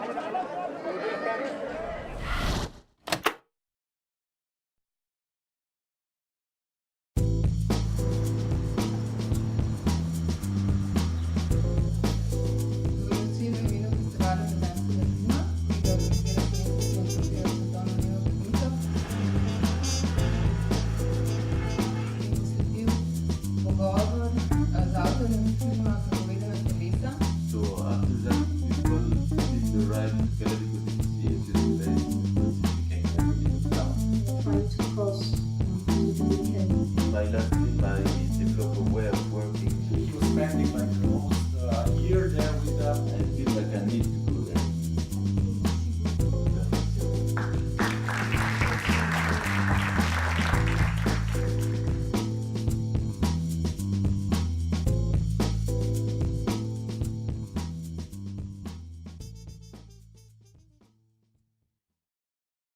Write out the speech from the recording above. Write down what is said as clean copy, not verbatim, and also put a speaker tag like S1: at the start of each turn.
S1: Dobrodošli v imenu Festivala ljubljanskega filma, ki ga organizira Slovenska filantropija s Svetovno novinarsko komisijo. In sledil pogovor z avtorjem filma Prepovedana telesa.
S2: So after that, people did the right gallery